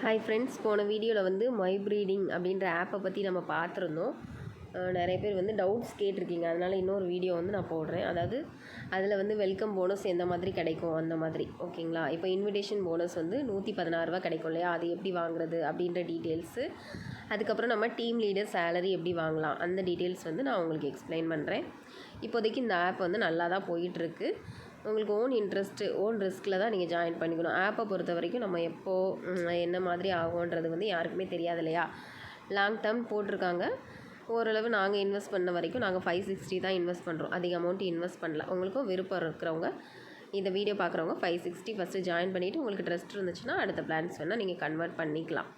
Hi friends, போன வீடியோவில் வந்து மை ப்ரீடிங் அப்படின்ற ஆப்பை பற்றி நம்ம பார்த்துருந்தோம். நிறைய பேர் வந்து டவுட்ஸ் கேட்டிருக்கீங்க. அதனால் இன்னொரு வீடியோ வந்து நான் போடுறேன். அதாவது அதில் வந்து வெல்கம் போனஸ் எந்த மாதிரி கிடைக்கும் அந்த மாதிரி, ஓகேங்களா? இப்போ இன்விடேஷன் போனஸ் வந்து 116 கிடைக்கும் இல்லையா? அது எப்படி வாங்குறது அப்படின்ற டீட்டெயில்ஸு, அதுக்கப்புறம் நம்ம டீம் லீடர் சேலரி எப்படி வாங்கலாம் அந்த டீட்டெயில்ஸ் வந்து நான் உங்களுக்கு எக்ஸ்பிளைன் பண்ணுறேன். இப்போதைக்கு இந்த ஆப் வந்து நல்லா தான் போயிட்டுருக்கு. உங்களுக்கு ஓன் ரிஸ்கில் தான் நீங்கள் ஜாயின் பண்ணிக்கணும். ஆப்பை பொறுத்த வரைக்கும் நம்ம எப்போது என்ன மாதிரி ஆகும்ன்றது வந்து யாருக்குமே தெரியாது இல்லையா? லாங் டேர்ம் போட்டிருக்காங்க. ஓரளவு நாங்கள் இன்வெஸ்ட் பண்ண வரைக்கும் நாங்கள் 560 தான் இன்வெஸ்ட் பண்ணுறோம். அதிக அமௌண்ட் இன்வெஸ்ட் பண்ணல. உங்களுக்கும் விருப்பம் இருக்கிறவங்க, இந்த வீடியோ பார்க்குறவங்க 560 ஃபஸ்ட்டு ஜாயின் பண்ணிவிட்டு உங்களுக்கு ட்ரஸ்ட் இருந்துச்சுன்னா அடுத்த பிளான்ஸ் வேணால் நீங்கள் கன்வெர்ட் பண்ணிக்கலாம்.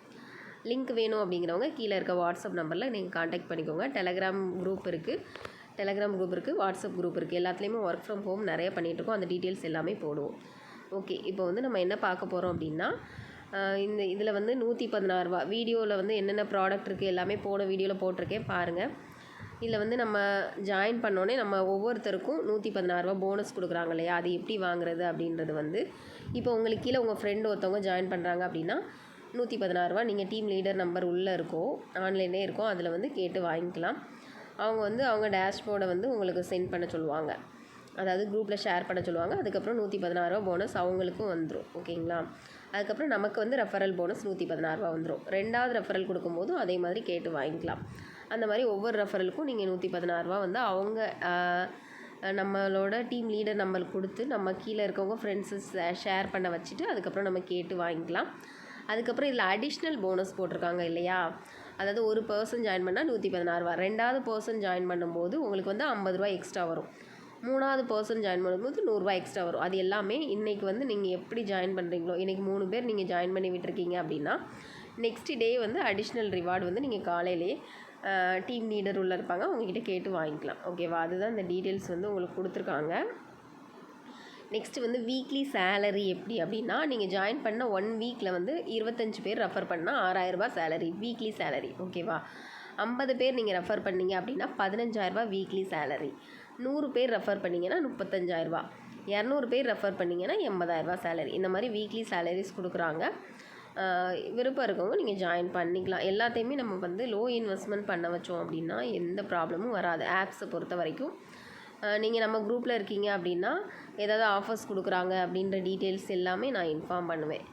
லிங்க் வேணும் அப்படிங்கிறவங்க கீழே இருக்க வாட்ஸ்அப் நம்பரில் நீங்கள் காண்டாக்ட் பண்ணிக்கோங்க. டெலகிராம் குரூப் இருக்குது, வாட்ஸ்அப் குரூப் இருக்குது. எல்லாத்துலேயுமே ஒர்க் ஃப்ரம் ஹோம் நிறைய பண்ணிகிட்ருக்கோம். அந்த டீட்டெயில்ஸ் எல்லாமே போடுவோம். ஓகே, இப்போ வந்து நம்ம என்ன பார்க்க போகிறோம் அப்படின்னா, இதில் வந்து 116 வீடியோவில் வந்து என்னென்ன ப்ராடக்ட் இருக்குது எல்லாமே போன வீடியோவில் போட்டிருக்கேன் பாருங்கள். இதில் வந்து நம்ம ஜாயின் பண்ணோன்னே நம்ம ஒவ்வொருத்தருக்கும் 116 போனஸ் கொடுக்குறாங்க இல்லையா? அது எப்படி வாங்குறது அப்படின்றது வந்து, இப்போ உங்களுக்கு கீழே உங்கள் ஃப்ரெண்டு ஒருத்தவங்க ஜாயின் பண்ணுறாங்க அப்படின்னா 116 நீங்கள் டீம் லீடர் நம்பர் உள்ளே இருக்கோம், ஆன்லைன்லேயே இருக்கோம், அதில் வந்து கேட்டு வாங்கிக்கலாம். அவங்க வந்து அவங்க டேஷ்போர்டை வந்து உங்களுக்கு சென்ட் பண்ண சொல்லுவாங்க. அதாவது குரூப்பில் ஷேர் பண்ண சொல்லுவாங்க. அதுக்கப்புறம் 116 போனஸ் அவங்களுக்கும் வந்துடும், ஓகேங்களா? அதுக்கப்புறம் நமக்கு வந்து ரெஃபரல் போனஸ் 116 வந்துடும். ரெண்டாவது ரெஃபரல் கொடுக்கும்போதும் அதே மாதிரி கேட்டு வாங்கிக்கலாம். அந்த மாதிரி ஒவ்வொரு ரெஃபரலுக்கும் நீங்கள் 116 வந்து அவங்க நம்மளோட டீம் லீடர் நம்பர் கொடுத்து நம்ம கீழே இருக்கவங்க ஃப்ரெண்ட்ஸு ஷேர் பண்ண வச்சுட்டு அதுக்கப்புறம் நம்ம கேட்டு வாங்கிக்கலாம். அதுக்கப்புறம் இதில் அடிஷ்னல் போனஸ் போட்டிருக்காங்க இல்லையா? அதாவது ஒரு பர்சன் ஜாயின் பண்ணால் 116, ரெண்டாவது பர்சன் ஜாயின் பண்ணும்போது உங்களுக்கு வந்து 50 எக்ஸ்ட்ரா வரும், மூணாவது பர்சன் ஜாயின் பண்ணும்போது 100 எக்ஸ்ட்ரா வரும். அது எல்லாமே இன்றைக்கி வந்து நீங்கள் எப்படி ஜாயின் பண்ணுறீங்களோ, இன்றைக்கி 3 பேர் நீங்கள் ஜாயின் பண்ணி விட்டுருக்கீங்க அப்படின்னா நெக்ஸ்ட் டே வந்து அடிஷ்னல் ரிவார்டு வந்து நீங்கள் காலையிலே டீம் லீடர் உள்ளே இருப்பாங்க, அவங்கக்கிட்ட கேட்டு வாங்கிக்கலாம். ஓகேவா? அதுதான் இந்த டீட்டெயில்ஸ் வந்து உங்களுக்கு கொடுத்துருக்காங்க. நெக்ஸ்ட்டு வந்து வீக்லி சேலரி எப்படி அப்படின்னா, நீங்கள் ஜாயின் பண்ண 1 வீக்கில் வந்து 25 பேர் ரெஃபர் பண்ணால் 6000 சேலரி, வீக்லி சேலரி, ஓகேவா? 50 பேர் நீங்கள் ரெஃபர் பண்ணிங்க அப்படின்னா 15000 வீக்லி சேலரி, 100 பேர் ரெஃபர் பண்ணிங்கன்னா 35000, 200 பேர் ரெஃபர் பண்ணிங்கன்னா 80000 சேலரி. இந்த மாதிரி வீக்லி சேலரிஸ் கொடுக்குறாங்க. விருப்பம் இருக்கவங்க நீங்கள் ஜாயின் பண்ணிக்கலாம். எல்லாத்தையுமே நம்ம வந்து லோ இன்வெஸ்ட்மெண்ட் பண்ண வச்சோம் அப்படின்னா எந்த ப்ராப்ளமும் வராது. ஆப்ஸை பொறுத்த வரைக்கும் நீங்கள் நம்ம குரூப்பில் இருக்கீங்க அப்படின்னா ஏதாவது ஆஃபர்ஸ் கொடுக்குறாங்க அப்படின்ற டீட்டெயில்ஸ் எல்லாமே நான் இன்ஃபார்ம் பண்ணுவேன்.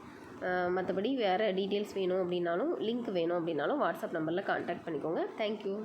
மற்றபடி வேறு டீட்டெயில்ஸ் வேணும் அப்படின்னாலும், லிங்க் வேணும் அப்படின்னாலும் வாட்ஸ்அப் நம்பரில் கான்டாக்ட் பண்ணிக்கோங்க. தேங்க்யூ.